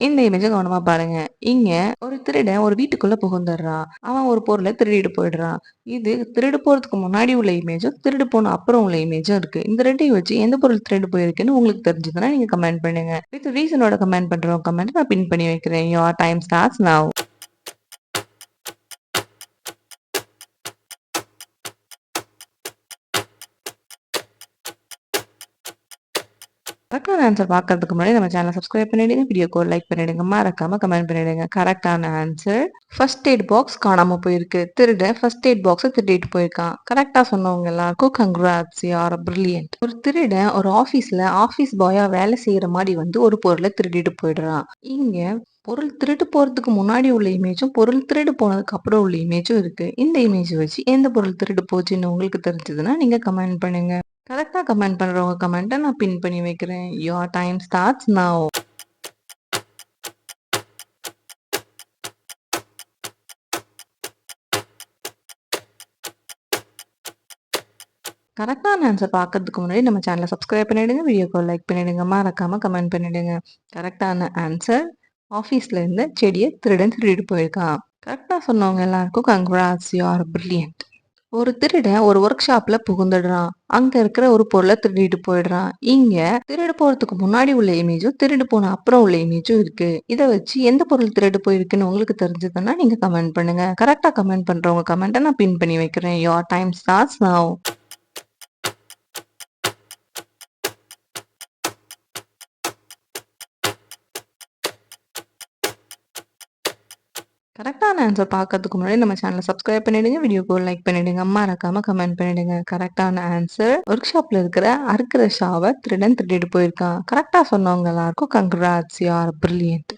இந்த இமேஜ கவனமா பாருங்க. இங்க ஒரு திருடன் ஒரு வீட்டுக்குள்ள புகுந்துடுறான். அவன் ஒரு பொருள திருடிட்டு போயிடுறான். இது திருடு போறதுக்கு முன்னாடி உள்ள இமேஜும், திருடு போன அப்புறம் உள்ள இமேஜும் இருக்கு. இந்த 2யும் வச்சு எந்த பொருள் திருடு போயிருக்குன்னு உங்களுக்கு தெரிஞ்சதுன்னா நீங்க கமெண்ட் பண்ணுங்க. வித் ரீசனோட கமெண்ட் பண்றவங்க கமெண்ட் நான் பின் பண்ணி வைக்கிறேன். Your time starts now. கரெக்டான ஆன்சர் பார்க்கறதுக்கு முன்னாடி நம்ம சேனலை சப்ஸ்கிரைப் பண்ணிடுங்க. வீடியோக்கு ஒரு லைக் பண்ணிடுங்க. மறக்காம கமெண்ட் பண்ணிடுங்க. கரெக்டான ஆன்சர் ஃபர்ஸ்ட் எய்ட் பாக்ஸ் காணாம போயிருக்கு. திருடன் ஃபர்ஸ்ட் எய்ட் பாக்ஸை திருடிட்டு போயிருக்கான். கரெக்டா சொன்னவங்க எல்லாருக்கும் கங்க்ராட்ஸ், யூ ஆர் பிரில்லியன்ட். ஒரு திருடன் ஒரு ஆஃபீஸ்ல ஆஃபீஸ் பாயா வேலை செய்யற மாதிரி வந்து ஒரு பொருளை திருடிட்டு போயிடுறான். இங்க பொருள் திருட்டு போறதுக்கு முன்னாடி உள்ள இமேஜும், பொருள் திருடு போனதுக்கு அப்புறம் உள்ள இமேஜும் இருக்கு. இந்த இமேஜ் வச்சு எந்த பொருள் திருடு போச்சுன்னு உங்களுக்கு தெரிஞ்சதுன்னா நீங்க கமெண்ட் பண்ணுங்க. கரெக்டா கமெண்ட் பண்றவங்க கமெண்ட்ட நான் பின் பண்ணி வைக்கிறேன். Your time starts now. கரெக்டான ஆன்சர் பார்க்கறதுக்கு முன்னாடி நம்ம சேனலை சப்ஸ்கிரைப் பண்ணிடுங்க. வீடியோக்கு லைக் பண்ணிடுங்க. மறக்காம கமெண்ட் பண்ணிடுங்க. கரெக்டான ஆன்சர் ஆஃபீஸ்ல இருந்த செடியை திருடன் திருடிட்டு போயிருக்கான். கரெக்டா சொன்னவங்க எல்லாருக்கும் கங்க்ராட்ஸ், யூ ஆர் பிரில்லியன்ட். ஒரு திருடன் ஒரு ஒர்க் ஷாப்ல புகுந்துடுறான். அங்க இருக்கிற ஒரு பொருளை திருடிட்டு போயிடுறான். இங்க திருடு போறதுக்கு முன்னாடி உள்ள இமேஜும், திருடு போன அப்புறம் உள்ள இமேஜும் இருக்கு. இதை வச்சு எந்த பொருள் திருடு போயிருக்குன்னு உங்களுக்கு தெரிஞ்சதுன்னா நீங்க கமெண்ட் பண்ணுங்க. கரெக்டா கமெண்ட் பண்றவங்க கமெண்ட்டை நான் பின் பண்ணி வைக்கிறேன். Your time starts now. கரெக்டான ஆன்சர் பார்க்கறதுக்கு முன்னாடி நம்ம சேனலை சப்ஸ்கிரைப் பண்ணிடுங்க. வீடியோக்கு ஒரு லைக் பண்ணிடுங்க. மறக்காம கமெண்ட் பண்ணிடுங்க. கரெக்டான ஆன்சர் ஒர்க் ஷாப்ல இருக்கிற அறுக்கிற ஷாவை திருடன் திருடிட்டு போயிருக்கான். கரெக்டா சொன்னவங்க எல்லாருக்கும் கங்க்ராட்ஸ், யூ ஆர் பிரில்லியன்ட்.